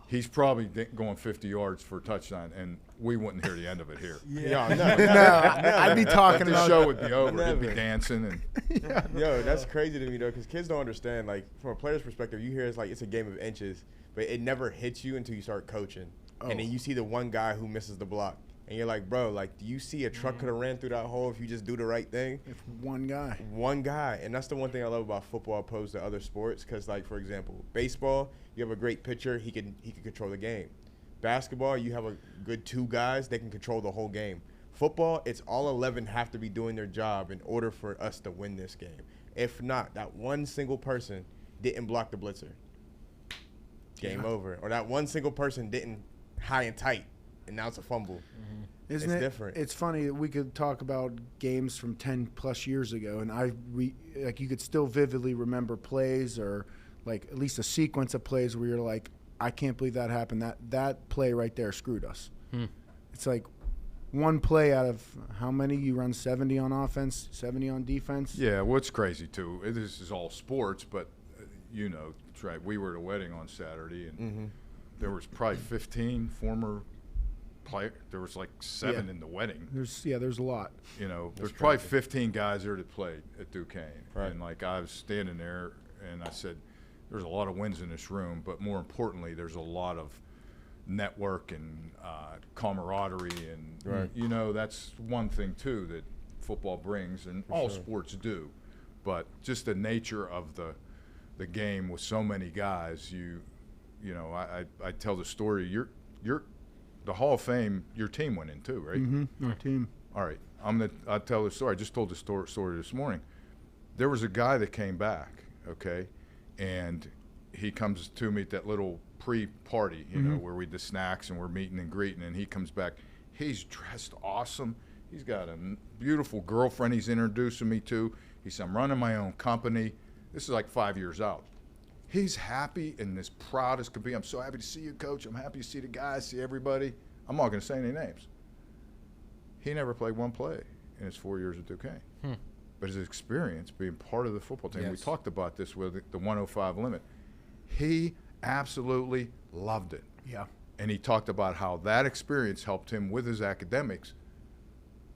he's probably going 50 yards for a touchdown, and we wouldn't hear the end of it here.
No,
I'd be talking
The
about
show would be over.
Never.
He'd be dancing. And
Yo, that's crazy to me, though, because kids don't understand. Like, from a player's perspective, you hear it's like it's a game of inches, but it never hits you until you start coaching. And then you see the one guy who misses the block. And you're like, bro, like, do you see a truck could have ran through that hole if you just do the right thing?
if one guy.
One guy. And that's the one thing I love about football opposed to other sports. Because, like, for example, baseball, you have a great pitcher, he can control the game. Basketball, you have a good 2 guys, they can control the whole game. Football, it's all 11 have to be doing their job in order for us to win this game. If not, that one single person didn't block the blitzer. Game over. Or that one single person didn't high and tight, and now it's a fumble.
Isn't
It's
it
different.
It's funny that we could talk about games from 10 plus years ago, and like you could still vividly remember plays, or like at least a sequence of plays where you're like, I can't believe that happened. That play right there screwed us. It's like one play out of how many? You run 70 on offense, 70 on defense.
yeah, what's crazy too? This is all sports, but you know, right? We were at a wedding on Saturday, and there was probably 15 former players. There was like 7 in the wedding.
There's a lot.
You know, there's probably 15 guys there that played at Duquesne.
Right.
And like I was standing there, and I said, there's a lot of wins in this room, but more importantly, there's a lot of network and camaraderie, and you know, that's one thing too that football brings, and all sports do. But just the nature of the game with so many guys, you know, I tell the story. You're the Hall of Fame. Your team went in too, right?
Our team.
All right, I'll tell the story. I just told the story this morning. There was a guy that came back, okay, and he comes to me at that little pre-party, you know, where we do snacks and we're meeting and greeting, and he comes back. He's dressed awesome. He's got a beautiful girlfriend he's introducing me to. He said, I'm running my own company. This is like 5 years out. He's happy and as proud as could be. I'm so happy to see you, Coach. I'm happy to see the guys, see everybody. I'm not going to say any names. He never played one play in his 4 years at Duquesne. But his experience being part of the football team, we talked about this with the 105 limit. He absolutely loved it.
Yeah.
And he talked about how that experience helped him with his academics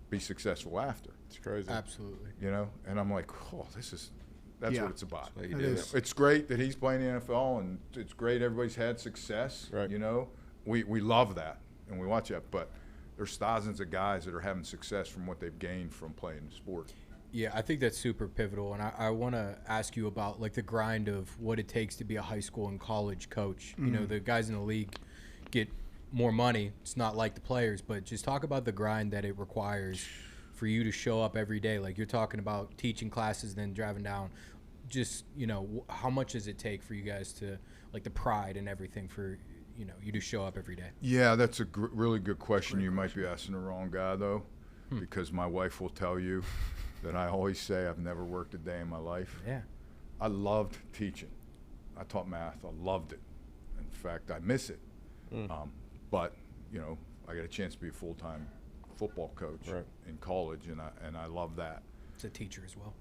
be successful after.
It's crazy.
Absolutely.
You know? And I'm like, oh, that's what it's about.
That's what he
It
did.
is.
It's great that he's playing the NFL, and it's great everybody's had success.
Right.
You know, we love that, and we watch that. But there's thousands of guys that are having success from what they've gained from playing the sport.
Yeah, I think that's super pivotal, and I want to ask you about like the grind of what it takes to be a high school and college coach. You know, the guys in the league get more money. It's not like the players, but just talk about the grind that it requires for you to show up every day. Like you're talking about teaching classes, then driving down. Just, you know, how much does it take for you guys to, like the pride and everything for, you know, you to show up every day?
Yeah, that's a really good question. You might be asking the wrong guy, though, because my wife will tell you that I always say I've never worked a day in my life.
Yeah.
I loved teaching. I taught math. I loved it. In fact, I miss it. But, you know, I got a chance to be a full-time football coach in college, and I love that.
It's a teacher as well.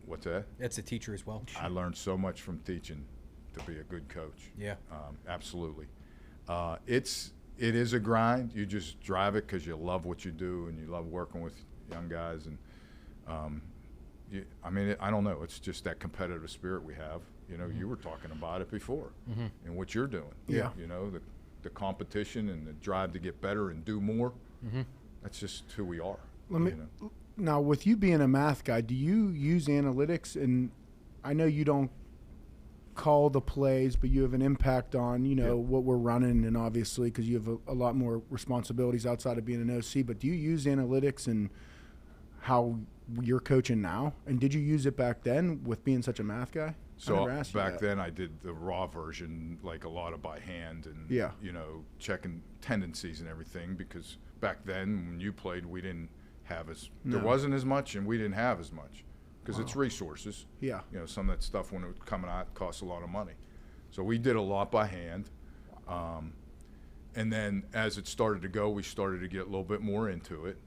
What's that?
That's a teacher as well.
I learned so much from teaching to be a good coach.
Yeah.
Absolutely. It is a grind. You just drive it because you love what you do and you love working with young guys. And I don't know. It's just that competitive spirit we have. You know, you were talking about it before, and what you're doing.
Yeah.
You know, the competition and the drive to get better and do more. That's just who we are.
Now, with you being a math guy, do you use analytics? And I know you don't call the plays, but you have an impact on, you know, what we're running, and obviously because you have a lot more responsibilities outside of being an OC. But do you use analytics in how you're coaching now? And did you use it back then with being such a math guy?
So back then I did the raw version, like a lot of by hand and, you know, checking tendencies and everything, because back then when you played, we didn't have
No.
there wasn't as much, and we didn't have as much because it's resources.
Yeah.
You know, some of that stuff when it was coming out costs a lot of money. So we did a lot by hand. And then as it started to go, we started to get a little bit more into it.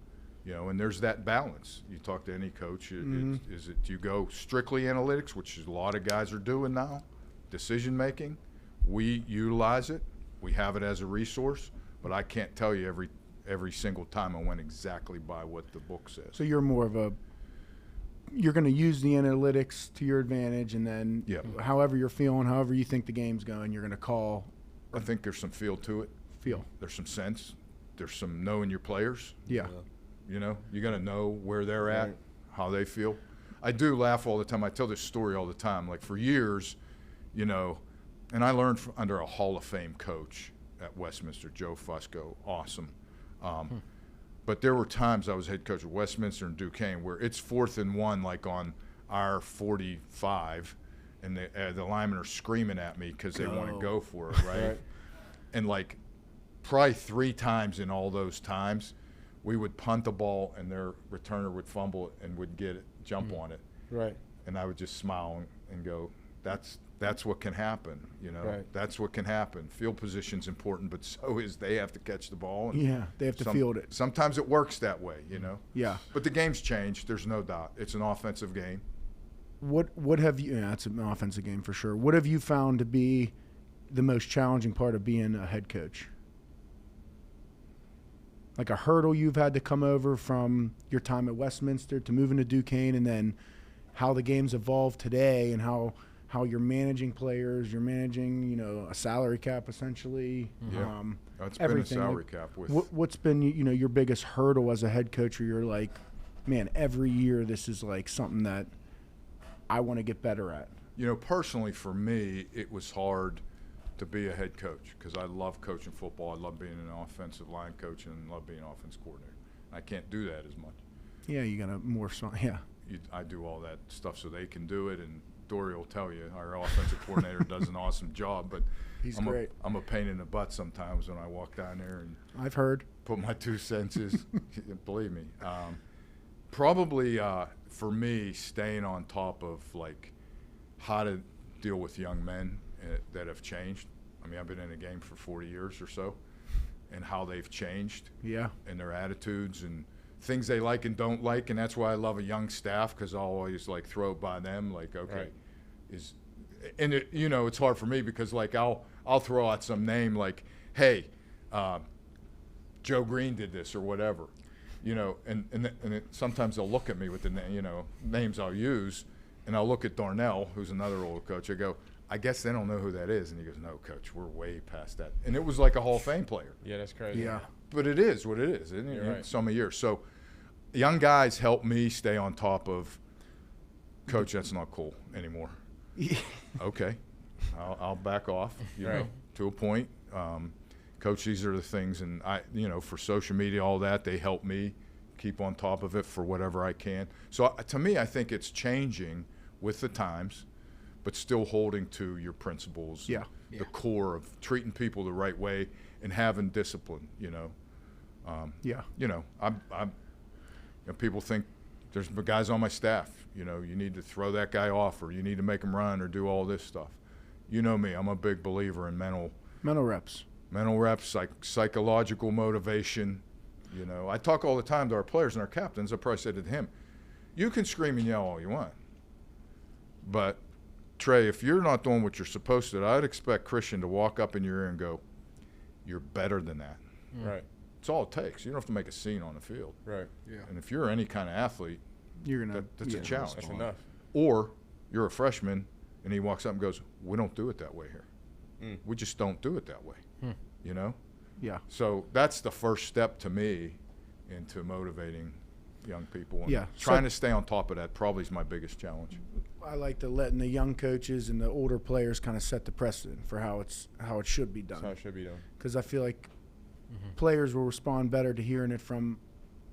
You know, and there's that balance. You talk to any coach, do you go strictly analytics, which a lot of guys are doing now, decision making. We utilize it. We have it as a resource, but I can't tell you every single time I went exactly by what the book says.
So you're more of you're going to use the analytics to your advantage, and then however you're feeling, however you think the game's going, you're going to call.
I think there's some feel to it. There's some sense. There's some knowing your players.
Yeah.
You know, you got to know where they're at, how they feel. I do laugh all the time. I tell this story all the time. Like for years, you know, and I learned under a Hall of Fame coach at Westminster, Joe Fusco, awesome. But there were times I was head coach at Westminster and Duquesne where it's 4th and 1, like on our 45, and the linemen are screaming at me because they want to go for it, right? And like probably 3 times in all those times, we would punt the ball and their returner would fumble it and would get it, jump on it.
Right.
And I would just smile and go, that's what can happen, you know.
Right.
That's what can happen. Field position's important, but so is they have to catch the ball. And
they have to field it.
Sometimes it works that way, you know.
Yeah.
But the game's changed. There's no doubt. It's an offensive game.
What have you? Yeah, it's an offensive game for sure. What have you found to be the most challenging part of being a head coach? Like a hurdle you've had to come over from your time at Westminster to moving to Duquesne, and then how the game's evolved today, and how you're managing players, you're managing, you know, a salary cap essentially.
Yeah, it's
everything.
been a salary cap. With
what's been, you know, your biggest hurdle as a head coach, where you're like, man, every year this is like something that I want to get better at?
You know, personally for me, it was hard to be a head coach because I love coaching football. I love being an offensive line coach and love being an offense coordinator. I can't do that as much.
Yeah, you got to more – yeah.
I do all that stuff so they can do it, and Dory will tell you our offensive coordinator does an awesome job, but
he's great.
I'm a pain in the butt sometimes when I walk down there and
I've heard.
Put my 2 cents. Believe me. Probably for me, staying on top of like how to deal with young men that have changed. I mean, I've been in the game for 40 years or so, and how they've changed.
Yeah. And
their attitudes and things they like and don't like, and that's why I love a young staff, because I'll always like throw it by them. Like, okay, and it, you know, it's hard for me because like I'll throw out some name like, hey, Joe Green did this or whatever, you know, and sometimes they'll look at me with the names I'll use, and I'll look at Darnell, who's another old coach. I go, I guess they don't know who that is, and he goes, no, coach, we're way past that. And it was like a Hall of Fame player.
Yeah, that's crazy.
Yeah.
But it is what it is, isn't it?
Right.
So many years. So young guys help me stay on top of, coach, that's not cool anymore. Okay. I'll back off, you know, to a point. Coach, these are the things, and for social media, all that, they help me keep on top of it for whatever I can. So to me, I think it's changing with the times, but still holding to your principles.
Yeah.
The core of treating people the right way and having discipline, you know. People think there's guys on my staff, you know, you need to throw that guy off, or you need to make him run, or do all this stuff. You know me, I'm a big believer in mental reps, psychological motivation. You know, I talk all the time to our players and our captains. I probably said to him, you can scream and yell all you want, but Trey, if you're not doing what you're supposed to, I'd expect Christian to walk up in your ear and go, you're better than that.
Right.
It's all it takes. You don't have to make a scene on the field.
Right.
Yeah. And if you're any kind of athlete, that's a challenge.
That's enough.
Or you're a freshman, and he walks up and goes, we don't do it that way here. We just don't do it that way. You know?
Yeah.
So that's the first step to me into motivating young people. And
yeah.
Trying to stay on top of that probably is my biggest challenge.
I like to letting the young coaches and the older players kind of set the precedent for how it should be done.
That's how it should be done.
Because I feel like players will respond better to hearing it from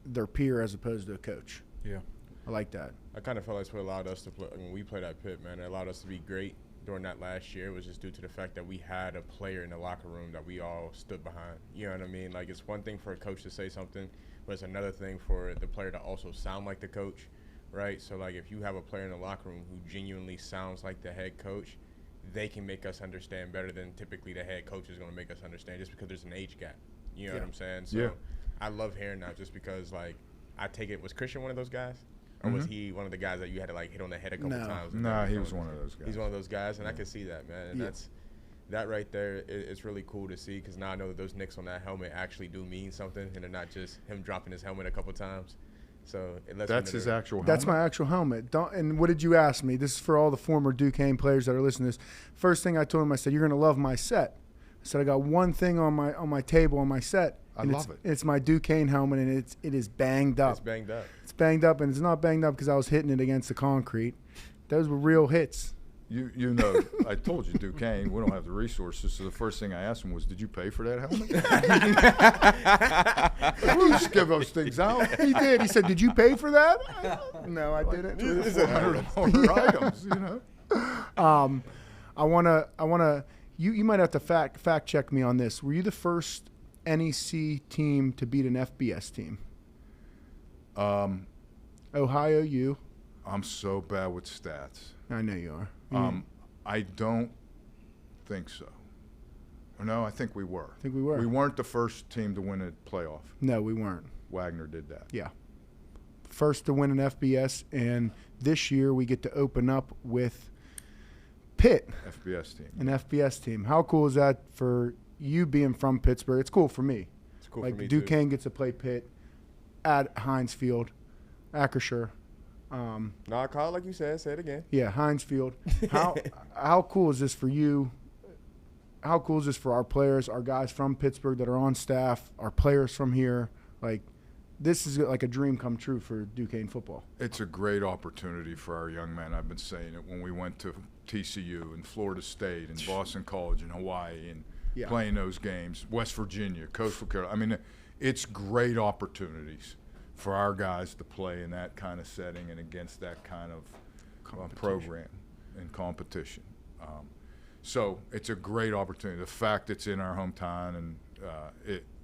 their peer as opposed to a coach.
Yeah.
I like that.
I kind of felt like that's what allowed us to play. When we played at Pitt, man, it allowed us to be great during that last year. It was just due to the fact that we had a player in the locker room that we all stood behind. You know what I mean? Like, it's one thing for a coach to say something, but it's another thing for the player to also sound like the coach, right? So, like, if you have a player in the locker room who genuinely sounds like the head coach, they can make us understand better than typically the head coach is going to make us understand, just because there's an age gap. You know what I'm saying? So I love hearing that, just because, like, I take it, was Christian one of those guys? Or was he one of the guys that you had to, like, hit on the head a couple times?
No, he was one of those guys.
He's one of those guys, and I can see that, man. And that right there, it's really cool to see, because now I know that those nicks on that helmet actually do mean something, and they're not just him dropping his helmet a couple times. So it lets
That's his actual helmet?
That's my actual helmet. And what did you ask me? This is for all the former Duquesne players that are listening to this. First thing I told him, I said, you're going to love my set. I said, I got one thing on my table on my set.
I love it.
It's my Duquesne helmet, and it is banged up.
It's banged up.
It's banged up, and it's not banged up because I was hitting it against the concrete. Those were real hits.
You know, I told you, Duquesne, we don't have the resources, so the first thing I asked him was, did you pay for that helmet? We just give those things out.
He did. He said, did you pay for that? No, I didn't.
It's $100 items, you know.
I wanna. You might have to fact check me on this. Were you the first NEC team to beat an FBS team? Ohio U.
I'm so bad with stats.
I know you are.
I don't think so. No, I think we were.
I think we were.
We weren't the first team to win a playoff.
No, we weren't.
Wagner did that.
Yeah. First to win an FBS, and this year we get to open up with Pitt.
FBS team.
An FBS team. How cool is that for you being from Pittsburgh? It's cool for me.
It's cool
like
for me,
Duquesne
too.
gets to play Pitt at Heinz Field, Acrisure.
No, I call it like you said. Say it again.
Yeah, Heinz Field. How cool is this for you? How cool is this for our players, our guys from Pittsburgh that are on staff, our players from here? Like, this is like a dream come true for Duquesne football.
It's a great opportunity for our young men. I've been saying it when we went to TCU and Florida State and Boston College and Hawaii and playing those games, West Virginia, Coastal Carolina. I mean, it's great opportunities for our guys to play in that kind of setting and against that kind of program and competition. So it's a great opportunity. The fact it's in our hometown, and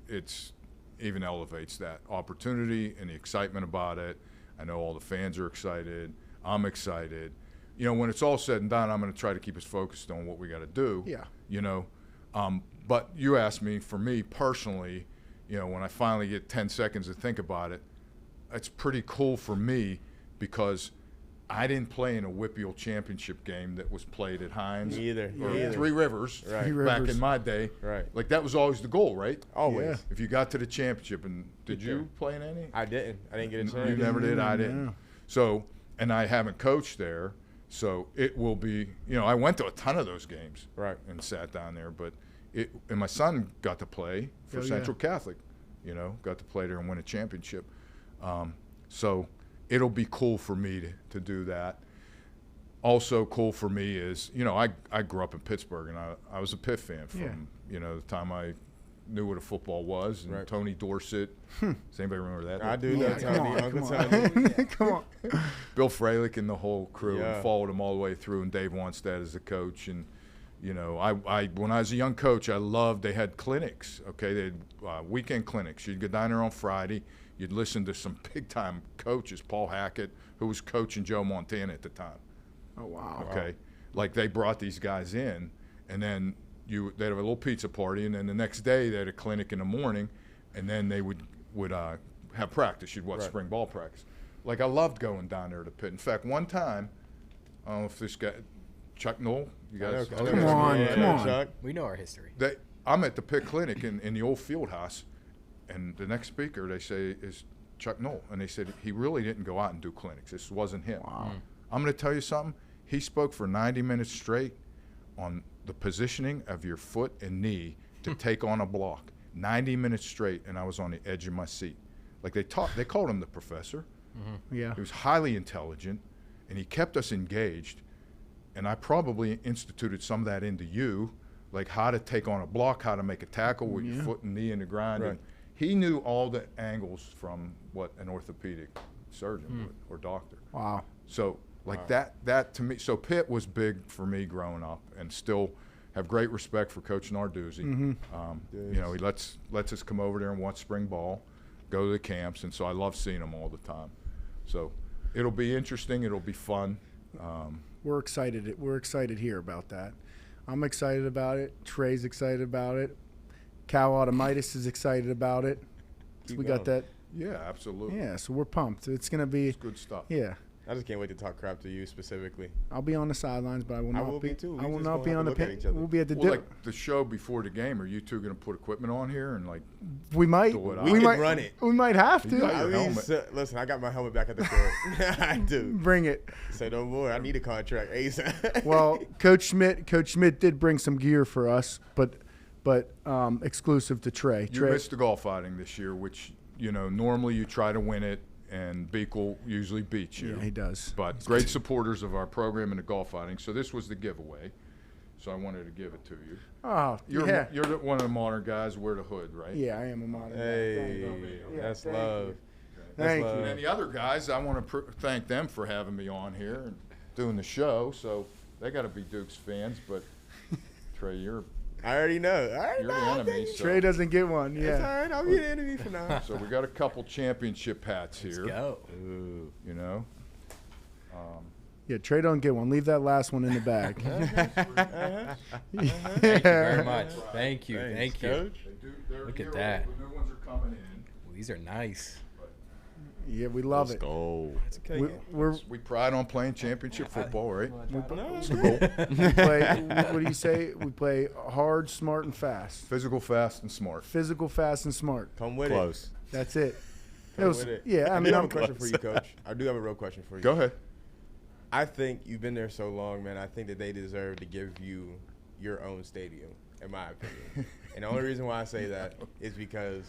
it's even elevates that opportunity and the excitement about it. I know all the fans are excited. I'm excited. You know, when it's all said and done, I'm going to try to keep us focused on what we got to do.
Yeah.
You know, but you asked me, for me personally, you know, when I finally get 10 seconds to think about it, it's pretty cool for me because I didn't play in a WPIAL championship game that was played at Heinz.
Me either.
Or Three Rivers,
Right.
Three
back
Rivers.
in my day.
Right.
Like, that was always the goal, right?
Always.
Yeah.
If you got to the championship, and did
Get
you
there.
play in any?
I didn't get a chance.
You never did, I didn't.
No.
So, and I haven't coached there, so it will be, you know, I went to a ton of those games.
Right.
And sat down there, but and my son got to play for Central Catholic, you know, got to play there and win a championship. So it'll be cool for me to do that. Also cool for me is, you know, I grew up in Pittsburgh, and I was a Pitt fan from, you know, the time I knew what a football was, and
Right.
Tony Dorsett. Does anybody remember that?
I do
Yeah,
know
come
Tony.
on,
Uncle
come
Tony.
Come on.
Bill Freilich and the whole crew,
Yeah.
and followed him all the way through, and Dave Wanstead as the coach. And, you know, I when I was a young coach, I loved, they had clinics, okay? They had weekend clinics. You'd go down there on Friday. You'd listen to some big-time coaches, Paul Hackett, who was coaching Joe Montana at the time.
Oh, wow.
Okay, like they brought these guys in, and then they'd have a little pizza party, and then the next day they had a clinic in the morning, and then they would have practice. You'd watch
Right.
spring ball practice. Like, I loved going down there to Pitt. In fact, one time, I don't know if this guy, Chuck Knoll, you guys,
I know.
Come on,
Yeah,
come on.
Chuck.
We know our history.
I'm at the Pitt clinic in the old field house, and the next speaker they say is Chuck Knoll, and they said he really didn't go out and do clinics. This wasn't him.
Wow.
I'm going to tell you something. He spoke for 90 minutes straight on the positioning of your foot and knee to take on a block. 90 minutes straight, and I was on the edge of my seat. Like, they called him the professor.
Yeah.
He was highly intelligent, and he kept us engaged. And I probably instituted some of that into you, like how to take on a block, how to make a tackle with your foot and knee in the grind.
Right.
And he knew all the angles from what an orthopedic surgeon would, or doctor.
Wow.
So, like, that to me, so Pitt was big for me growing up, and still have great respect for Coach Narduzzi. You know, he lets us come over there and watch spring ball. go to the camps, and so I love seeing them all the time. So it'll be interesting. It'll be fun.
We're excited. We're excited here about that. I'm excited about it. Trey's excited about it. Cal Automitis is excited about it. So we got that.
Yeah, absolutely.
Yeah, so we're pumped. It's going to be
It's good stuff.
Yeah.
I just can't wait to talk crap to you specifically.
I'll be on the sidelines, but I will not
be too.
I
We
will
just
not
gonna
be
have
on
to
the
look at each other.
We'll be at the
Well,
dip.
like the show before the game, are you two going to put equipment on here and like?
We might.
Do it
We
out.
can
might
run it.
We might have
You got
to.
your helmet.
Listen, I got my helmet back at the court. I do.
Bring it.
Say no more. I need a contract ASAP.
Well, Coach Schmitt did bring some gear for us, but exclusive to Trey.
You missed the golf outing this year, which normally you try to win it, and Beekle usually beats you.
Yeah, he does.
But great supporters of our program in the golf outing. So this was the giveaway. So I wanted to give it to you.
Oh,
You're
yeah.
you're one of the modern guys who wear the hood, right?
Yeah, I am a modern.
Hey,
Yeah,
that's
thank
love.
you.
That's
Thank
love.
you.
And then the other guys, I want to thank them for having me on here and doing the show. So they got to be Dukes fans. But Trey, you're
I already know.
the enemy. So.
Trey doesn't get one.
It's
Yeah.
all right. I'll be the enemy for now.
So we got a couple championship hats here.
Go.
Ooh.
You know.
Yeah, Trey don't get one. Leave that last one in the bag.
Thank you very much. Thank you.
Thanks,
Thank you.
Coach.
Look at that.
The new ones are coming in.
Well, these are nice.
Yeah, we love
Let's
it.
go.
It's okay.
We pride on playing championship football, right?
We play. What do you say? We play hard, smart, and fast.
Physical, fast, and smart.
Physical, fast, and smart.
Come with
Close.
That's it.
Come with it.
Yeah, I
I
mean,
do have
I'm
a question for you, Coach. I do have a real question for you.
Go ahead.
I think you've been there so long, man. I think that they deserve to give you your own stadium, in my opinion. And the only reason why I say that is because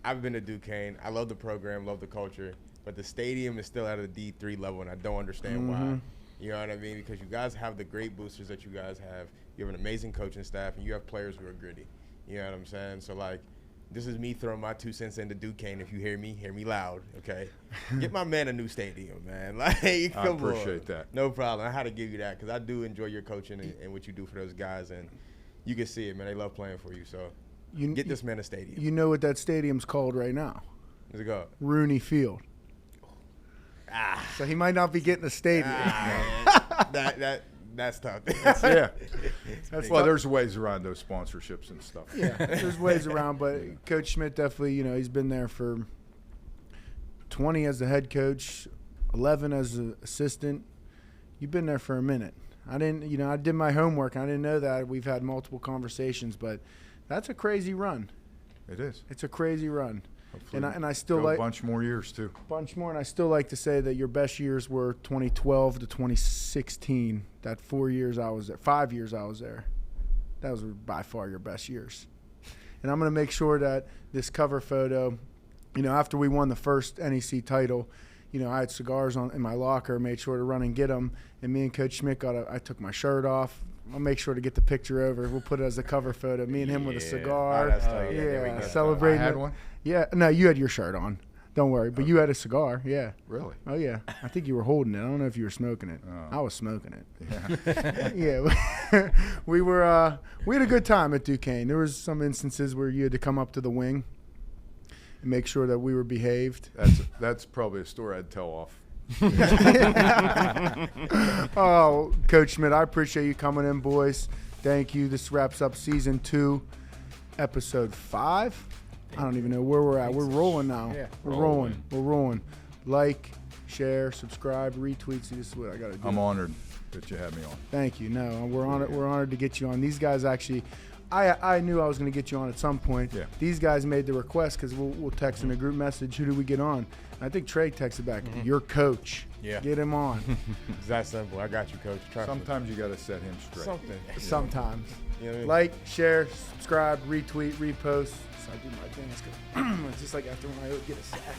I've been to Duquesne. I love the program, love the culture, but the stadium is still at a D3 level, and I don't understand why. You know what I mean? Because you guys have the great boosters that you guys have. You have an amazing coaching staff, and you have players who are gritty. You know what I'm saying? So, like, this is me throwing my 2 cents into Duquesne. If you hear me loud, okay? Get my man a new stadium, man. Like, come on.
appreciate that.
No problem. I had to give you that because I do enjoy your coaching and what you do for those guys, and you can see it, man. They love playing for you. So get this man a stadium.
You know what that stadium's called right now?
Let's go.
Rooney Field. So he might not be getting a stadium.
That's tough.
Yeah.
That's
Well,
tough.
there's ways around those sponsorships and stuff.
Yeah, there's ways around, but Coach Schmitt definitely, he's been there for 20 as the head coach, 11 as an assistant. You've been there for a minute. I didn't, I did my homework. I didn't know that. We've had multiple conversations, but that's a crazy run.
It is.
It's a crazy run.
Hopefully
And I still
go
like
a bunch more years too.
bunch more, and I still like to say that your best years were 2012 to 2016. That 4 years I was there, 5 years I was there. That was by far your best years. And I'm going to make sure that this cover photo, after we won the first NEC title, I had cigars in my locker, made sure to run and get them. And me and Coach Schmitt I took my shirt off. I'll make sure to get the picture over. We'll put it as a cover photo. Me and him with a cigar.
Oh, that's tight. Yeah, there we go.
Celebrating.
I had
it.
one.
Yeah, no, you had your shirt on. Don't worry, but you had a cigar. Yeah.
Really?
Oh yeah, I think you were holding it. I don't know if you were smoking it.
Oh.
I was smoking it.
Yeah.
Yeah, we had a good time at Duquesne. There was some instances where you had to come up to the wing and make sure that we were behaved.
That's probably a story I'd tell off.
Oh, Coach Schmitt, I appreciate you coming in, boys. Thank you. This wraps up season 2, episode 5. I don't even know where we're at. We're rolling now.
Yeah.
We're rolling. We're rolling. Like, share, subscribe, retweet. See, this is what I got to do.
I'm honored that you had me on.
Thank you. No, we're honored. We're honored to get you on. These guys actually, I knew I was going to get you on at some point.
Yeah.
These guys made the request because we'll text in a group message. Who do we get on? And I think Trey texted back. Your coach.
Yeah.
Get him on.
It's that simple. I got you, Coach. Trust me.
Sometimes you got to set him straight.
Something.
Sometimes.
You know what I mean?
Like, share, subscribe, retweet, repost. So I do my dance. It's just like after when I get a sack.